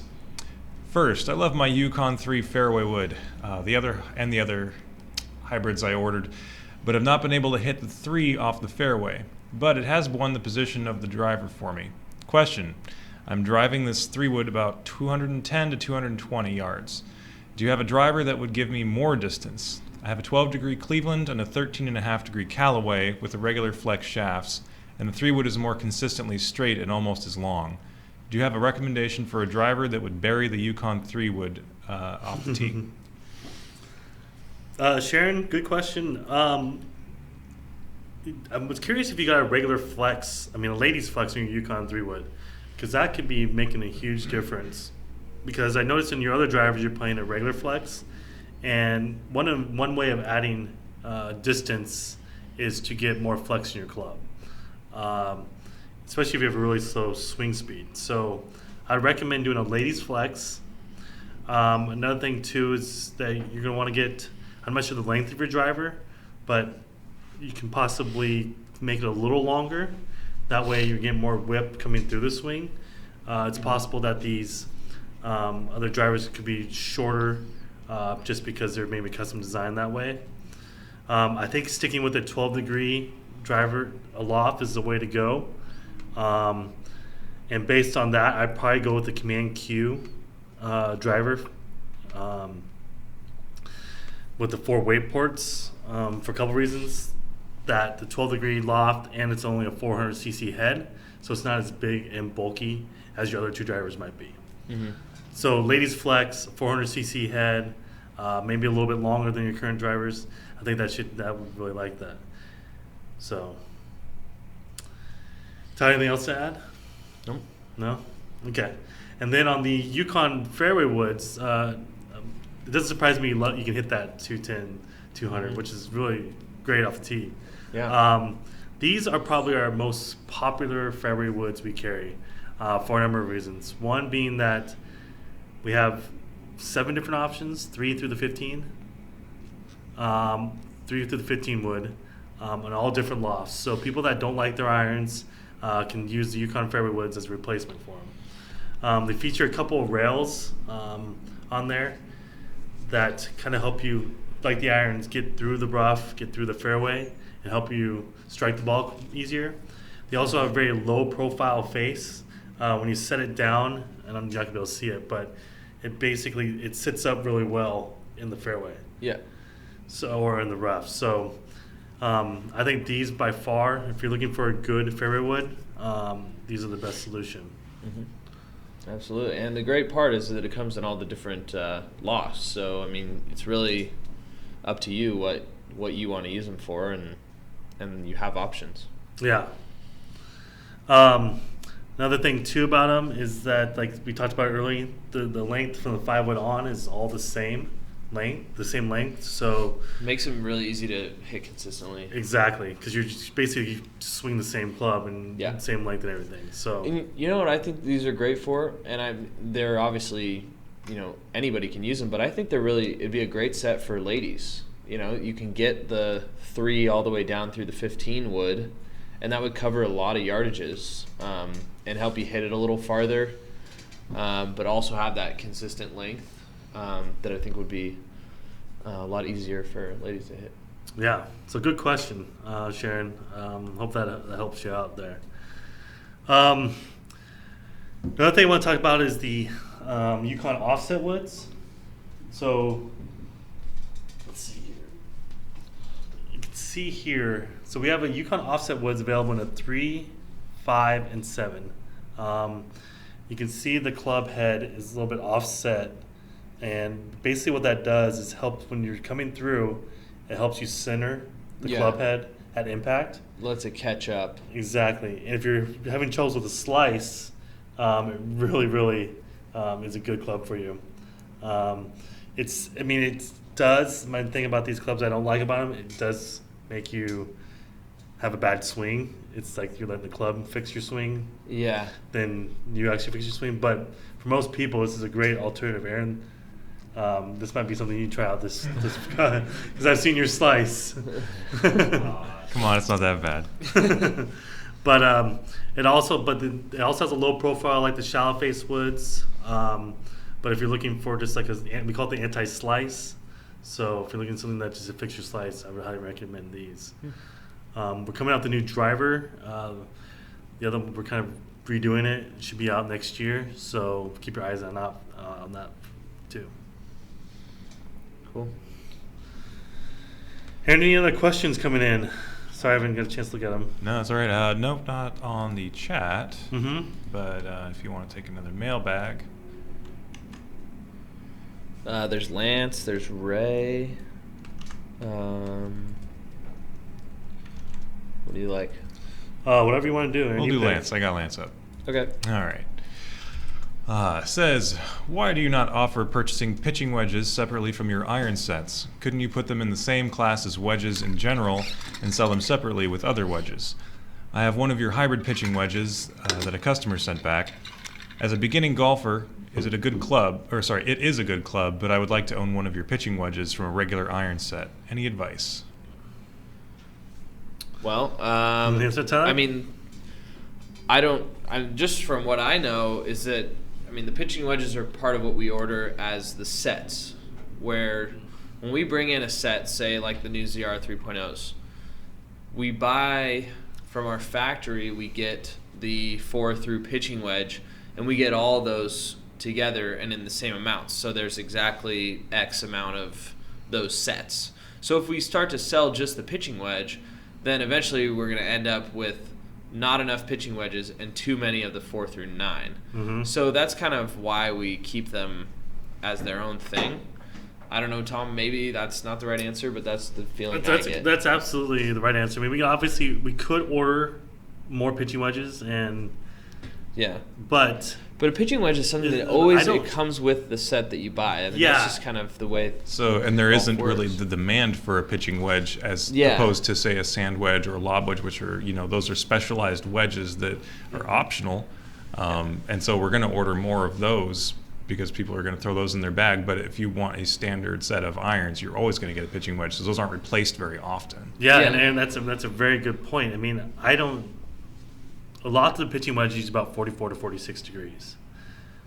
first, I love my Yukon 3 Fairway wood. The other hybrids I ordered, but have not been able to hit the 3 off the fairway. But it has won the position of the driver for me. Question. I'm driving this 3 wood about 210 to 220 yards. Do you have a driver that would give me more distance? I have a 12-degree Cleveland and a 13.5-degree Callaway with the regular flex shafts, and the 3-wood is more consistently straight and almost as long. Do you have a recommendation for a driver that would bury the Yukon 3-wood off the tee? Sharon, good question. I was curious if you got a regular flex, a ladies flex on your Yukon 3-wood, because that could be making a huge difference. Because I noticed in your other drivers you're playing a regular flex, and one way of adding distance is to get more flex in your club, especially if you have a really slow swing speed. So I'd recommend doing a ladies flex. Another thing too is that you're going to want to get, I'm not sure the length of your driver, but you can possibly make it a little longer. That way you're getting more whip coming through the swing. It's possible that these other drivers could be shorter just because they're maybe custom designed that way. I think sticking with a 12-degree driver aloft is the way to go. And based on that, I'd probably go with the Command Q driver with the 4 weight ports for a couple reasons. That the 12-degree loft, and it's only a 400cc head, so it's not as big and bulky as your other 2 drivers might be. Mm-hmm. So ladies flex, 400cc head, maybe a little bit longer than your current drivers. I think that would really like that. So, anything else to add? Nope. No? Okay. And then on the Yukon Fairway woods, it doesn't surprise me you can hit that 210, 200, Mm-hmm. which is really great off the tee. Yeah. These are probably our most popular fairway woods we carry for a number of reasons. One being that we have 7 different options, 3 through the 15, 3 through the 15 wood, on all different lofts. So people that don't like their irons can use the Yukon fairway woods as a replacement for them. They feature a couple of rails on there that kind of help you, like the irons, get through the rough, get through the fairway, and help you strike the ball easier. They also have a very low profile face. When you set it down, and I'm not going to be able to see it, but it sits up really well in the fairway. Yeah. So, or in the rough. So I think these by far, if you're looking for a good fairway wood, these are the best solution. Mm-hmm. Absolutely. And the great part is that it comes in all the different lofts. So, it's really up to you what you want to use them for, and you have options. Yeah. Another thing too about them is that, like we talked about earlier, the length from the 5-wood on is all the same length. So It makes them really easy to hit consistently. exactly, because you're just basically just swing the same club and same length and everything. So And you know what I think these are great for, and they're obviously, anybody can use them, but I think it'd be a great set for ladies. You can get the 3 all the way down through the 15 wood, and that would cover a lot of yardages and help you hit it a little farther, but also have that consistent length that I think would be a lot easier for ladies to hit. yeah, it's a good question, Sharon. Hope that helps you out there. Another thing I want to talk about is the Yukon offset woods. So let's see here. You can see here. So we have a Yukon offset woods available in a 3, 5, and 7. You can see the club head is a little bit offset, and basically what that does is helps when you're coming through. It helps you center the club head at impact. Lets it catch up. Exactly. And if you're having troubles with a slice, it really, really is a good club for you. It does. My thing about these clubs I don't like about them, it does make you have a bad swing. It's like you're letting the club fix your swing. Yeah. Then you actually fix your swing. But for most people, this is a great alternative. Aaron, this might be something you try out this because I've seen your slice. Come on, it's not that bad. But it also has a low profile like the shallow face woods. But if you're looking for just like we call it the anti-slice. So if you're looking for something that just fix your slice, I would highly recommend these. We're coming out with the new driver. The other one, we're kind of redoing it. It should be out next year. So keep your eyes on that too. Cool. Any other questions coming in Sorry, I haven't got a chance to look at them. No, that's all right. No, not on the chat. Mm-hmm. But if you want to take another mailbag. There's Lance. There's Ray. What do you like? Whatever you want to do. We'll do Lance. I got Lance up. Okay. All right. Says, why do you not offer purchasing pitching wedges separately from your iron sets? Couldn't you put them in the same class as wedges in general and sell them separately with other wedges? I have one of your hybrid pitching wedges that a customer sent back. As a beginning golfer, it is a good club, but I would like to own one of your pitching wedges from a regular iron set. Any advice? Well, I mean, just from what I know is that, the pitching wedges are part of what we order as the sets, where when we bring in a set, say like the new ZR 3.0s, we buy from our factory, we get the 4-through pitching wedge, and we get all those together and in the same amounts. So there's exactly X amount of those sets. So if we start to sell just the pitching wedge, then eventually we're going to end up with not enough pitching wedges and too many of the 4 through 9. Mm-hmm. So that's kind of why we keep them as their own thing. I don't know, Tom, maybe that's not the right answer, but that's the feeling I get. That's absolutely the right answer. I mean, we could order more pitching wedges, but a pitching wedge is something that always it comes with the set that you buy. That's just kind of the way. So, and there isn't really the demand for a pitching wedge as opposed to, say, a sand wedge or a lob wedge, which are, those are specialized wedges that are optional. And so we're going to order more of those because people are going to throw those in their bag. But if you want a standard set of irons, you're always going to get a pitching wedge. So those aren't replaced very often. Yeah. And that's a very good point. I mean, a lot of the pitching wedges use about 44 to 46 degrees.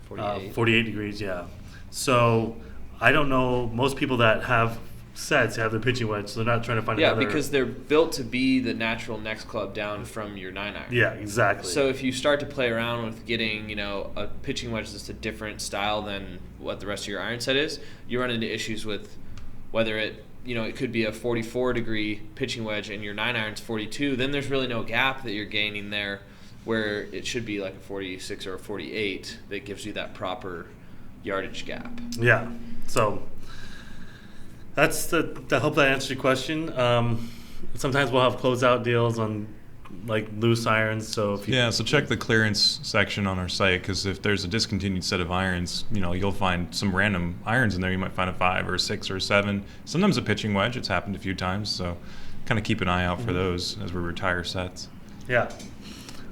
48 degrees, yeah. So I don't know, most people that have sets have the pitching wedge, so they're not trying to find another. Yeah, because they're built to be the natural next club down from your 9-iron. Yeah, exactly. So if you start to play around with getting, a pitching wedge that's a different style than what the rest of your iron set is, you run into issues with whether it could be a 44-degree pitching wedge and your 9-iron's 42, then there's really no gap that you're gaining there, where it should be like a 46 or a 48 that gives you that proper yardage gap. Yeah. So that's I hope that answers your question. Sometimes we'll have closeout deals on like loose irons. So so check the clearance section on our site, because if there's a discontinued set of irons, you'll find some random irons in there. You might find a 5 or a 6 or a 7. Sometimes a pitching wedge. It's happened a few times. So kind of keep an eye out for those as we retire sets. Yeah.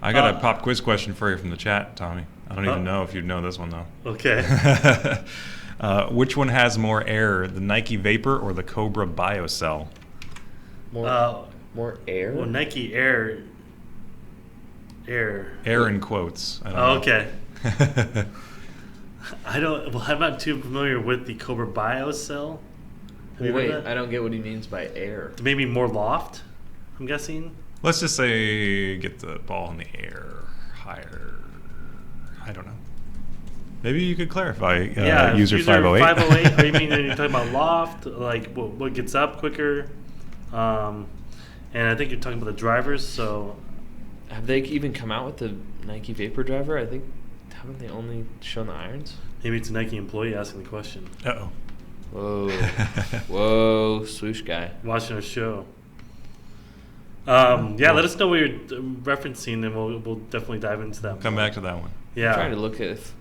I got a pop quiz question for you from the chat, Tommy. I don't even know if you'd know this one, though. Okay. Which one has more air, the Nike Vapor or the Cobra BioCell? More air? Well, Nike Air. Air in quotes. I don't know. Okay. I'm not too familiar with the Cobra BioCell. Wait, I don't get what he means by air. Maybe more loft, I'm guessing. Let's just say get the ball in the air higher. I don't know. Maybe you could clarify. User 508. 508. Or you mean you're talking about loft, like what gets up quicker? And I think you're talking about the drivers. So, have they even come out with the Nike Vapor driver? I think haven't they only shown the irons? Maybe it's a Nike employee asking the question. Uh-oh. Whoa, swoosh guy watching our show. Let us know what you're referencing, and we'll definitely dive into that. Come back to that one. Yeah. I'm trying to look at if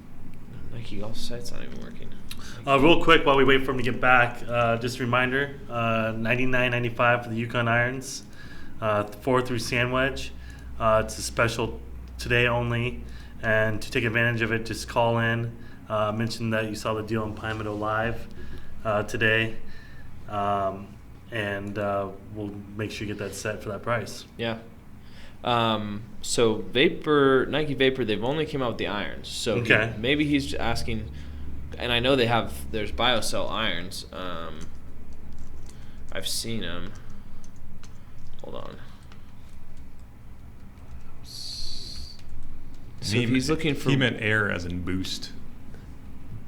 Nike Golf site's not even working. Real quick, while we wait for him to get back, just a reminder: $99.95 for the Yukon irons, 4 through sand wedge. It's a special today only, and to take advantage of it, just call in. Mention that you saw the deal on Pinemeadow Live today. And we'll make sure you get that set for that price. Yeah. So Nike Vapor, they've only came out with the irons. So maybe he's asking, and I know there's BioCell irons. I've seen them. Hold on. So he's looking for. He meant air as in boost.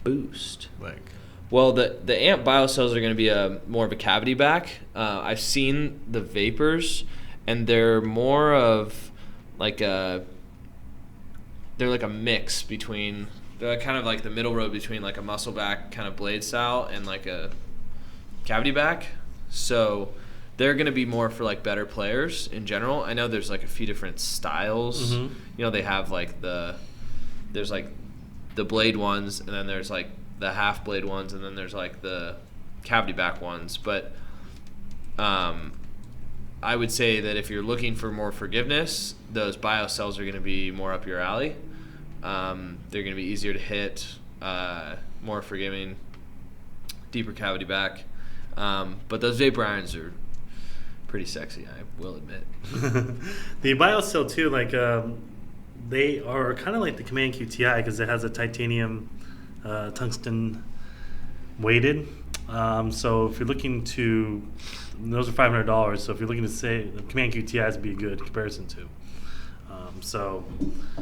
Boost. Like. Well, the amp biocells are going to be more of a cavity back. I've seen the vapors, and they're more of like they're like a mix between kind of like the middle road between like a muscle back kind of blade style and like a cavity back. So they're going to be more for like better players in general. I know there's like a few different styles. Mm-hmm. You know, they have like there's like the blade ones, and then there's like the half blade ones, and then there's like the cavity back ones. But I would say that if you're looking for more forgiveness, those BioCells are going to be more up your alley. They're going to be easier to hit, more forgiving, deeper cavity back. But those vapor irons are pretty sexy, I will admit. The BioCell too, like they are kind of like the Command QTI because it has a titanium tungsten weighted. So if you're looking to, those are $500. So if you're looking to say the Command QTIs would be a good comparison to. So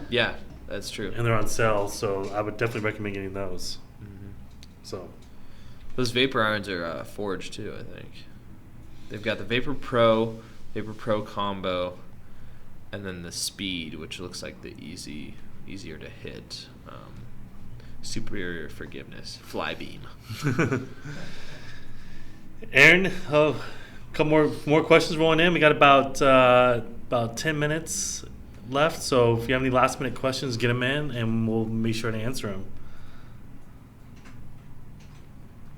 yeah, that's true. And they're on sale, so I would definitely recommend getting those. Mm-hmm. So those vapor irons are forged too, I think. They've got the Vapor Pro combo, and then the Speed, which looks like the easier to hit, superior forgiveness, fly beam. Aaron, a couple more questions rolling in. We got about 10 minutes left, so if you have any last minute questions, get them in, and we'll make sure to answer them.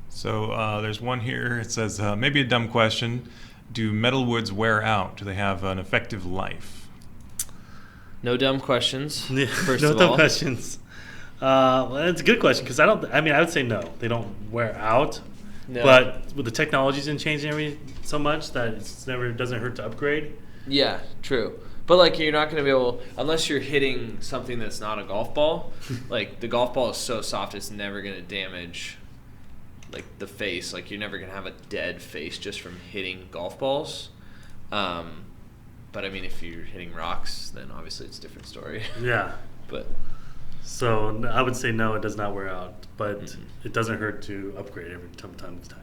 So there's one here. It says, maybe a dumb question. Do metal woods wear out? Do they have an effective life? No dumb questions, first no of dumb all. questions. Well, that's a good question because I would say no. They don't wear out. No. But with the technologies and changing so much that it doesn't hurt to upgrade. Yeah, true. But like you're not going to be able, unless you're hitting something that's not a golf ball. Like the golf ball is so soft, it's never going to damage like the face. Like you're never going to have a dead face just from hitting golf balls. But I mean, if you're hitting rocks, then obviously it's a different story. Yeah. But so I would say no, it does not wear out, but it doesn't hurt to upgrade every time to time.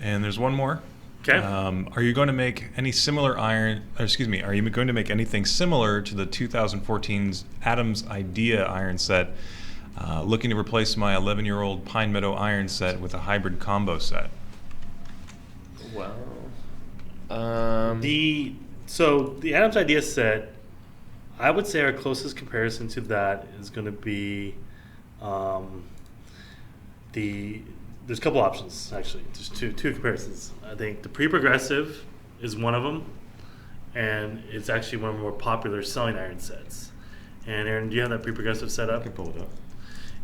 And there's one more. Okay. Are you going to make any similar are you going to make anything similar to the 2014's Adams Idea iron set? Looking to replace my 11-year-old Pinemeadow iron set with a hybrid combo set. well, The Adams Idea set, I would say our closest comparison to that is going to be there's a couple options actually. There's two comparisons. I think the pre-progressive is one of them, and it's actually one of the more popular selling iron sets. And Aaron, do you have that pre-progressive set up? I can pull it up.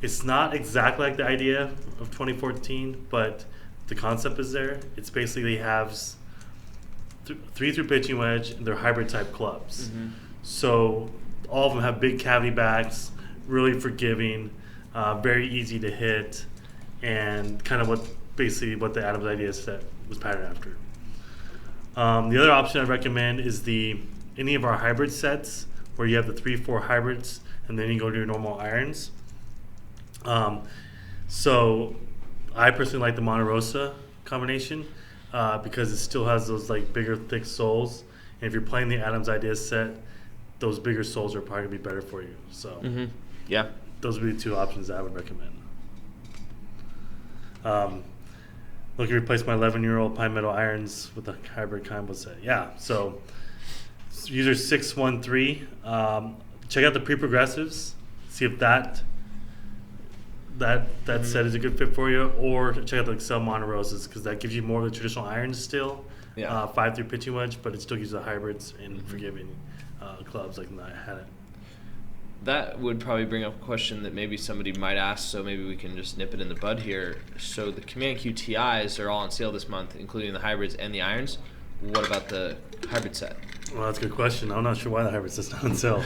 It's not exactly like the idea of 2014, but the concept is there. It's basically has 3-through pitching wedge, and they're hybrid type clubs. mm-hmm. So all of them have big cavity backs, really forgiving, very easy to hit, and kind of what the Adams Idea set was patterned after. The other option I'd recommend is any of our hybrid sets where you have the 3-4 hybrids and then you go to your normal irons. So I personally like the Monte Rosa combination because it still has those like bigger, thick soles. And if you're playing the Adams Idea set, those bigger soles are probably gonna be better for you. So Yeah. those would be the two options I would recommend. Looking to replace my 11-year-old Pinemeadow irons with a hybrid combo set. Yeah, so user 613. Check out the pre-progressives. See if that set is a good fit for you, or check out the Excel Monte Rosas because that gives you more of the traditional irons still. Yeah. 5-through pitching wedge, but it still gives you the hybrids and forgiving clubs like I had it. That would probably bring up a question that maybe somebody might ask, so maybe we can just nip it in the bud here. So the Command QTIs are all on sale this month, including the hybrids and the irons. What about the hybrid set? Well, that's a good question. I'm not sure why the hybrid set's not on sale.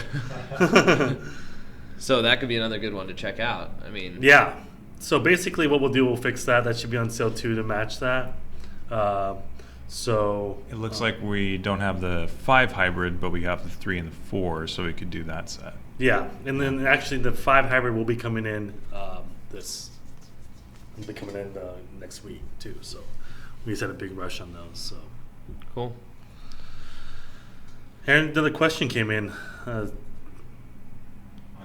So that could be another good one to check out. I mean, Yeah. So basically what we'll do, we'll fix that. That should be on sale too to match that. So It looks like we don't have the 5 hybrid, but we have the 3 and the 4, so we could do that set. yeah, and then actually the 5 hybrid will be coming in next week too. So we just had a big rush on those. So cool. And another question came in. On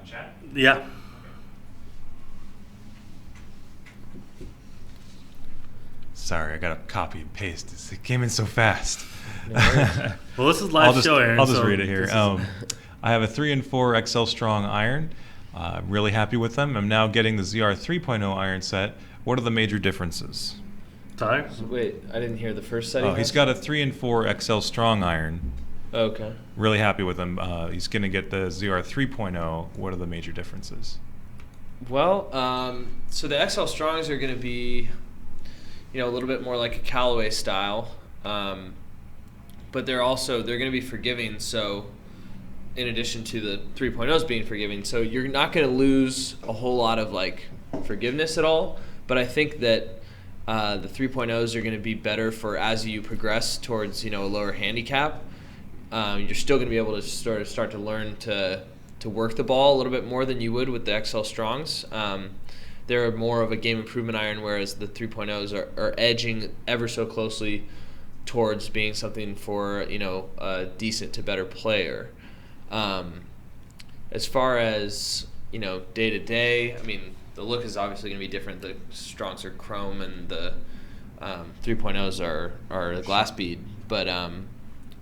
chat? Yeah. Sorry, I got to copy and paste. It came in so fast. No worries. Well, this is live show, Aaron. I'll just so read it here. I have a 3 and 4 XL Strong iron. I'm really happy with them. I'm now getting the ZR 3.0 iron set. What are the major differences? Tyler? Wait, I didn't hear the first set. Oh, he's got a 3 and 4 XL Strong iron. Okay. Really happy with him. He's going to get the ZR 3.0. What are the major differences? Well, so the XL Strongs are going to be, a little bit more like a Callaway style, but they're going to be forgiving. So, in addition to the 3.0s being forgiving, so you're not going to lose a whole lot of like forgiveness at all. But I think that the 3.0s are going to be better for as you progress towards a lower handicap. You're still going to be able to start to learn to work the ball a little bit more than you would with the XL Strongs. They're more of a game improvement iron, whereas the 3.0s are edging ever so closely towards being something for a decent to better player. As far as day to day, I mean the look is obviously going to be different. The Strongs are chrome and the 3.0s are the glass bead, but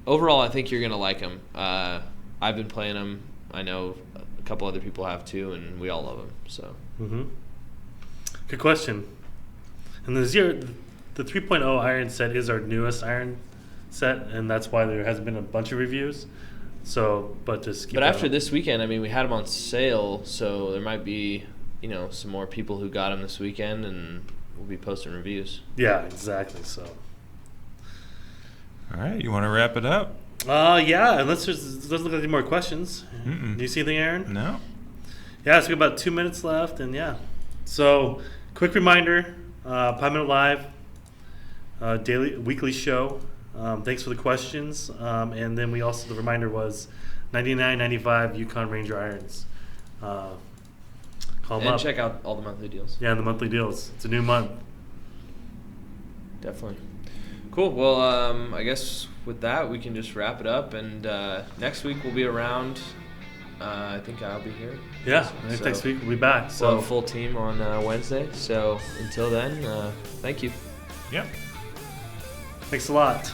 overall I think you're going to like them. I've been playing them. I know a couple other people have too, and we all love them. So. Mm-hmm. Good question. And the 3.0 iron set is our newest iron set, and that's why there hasn't been a bunch of reviews. So, but just keep. But after this weekend, I mean, we had them on sale, so there might be, some more people who got them this weekend, and we'll be posting reviews. Yeah, exactly. So. All right, you want to wrap it up? Yeah. Unless doesn't look like any more questions. Mm-mm. Do you see anything, Aaron? No. Yeah, so we got about 2 minutes left, and yeah. So, quick reminder: Pinemeadow Live, weekly show. Thanks for the questions, and then we also the reminder was $99.95 Yukon Ranger irons. Call them And up. check out all the monthly deals. Yeah, the monthly deals. It's a new month. Definitely. Cool. Well, I guess with that we can just wrap it up, and next week we'll be around. I think I'll be here. Yeah, next week we'll be back. So we'll have a full team on Wednesday. So until then, thank you. Yep. Thanks a lot.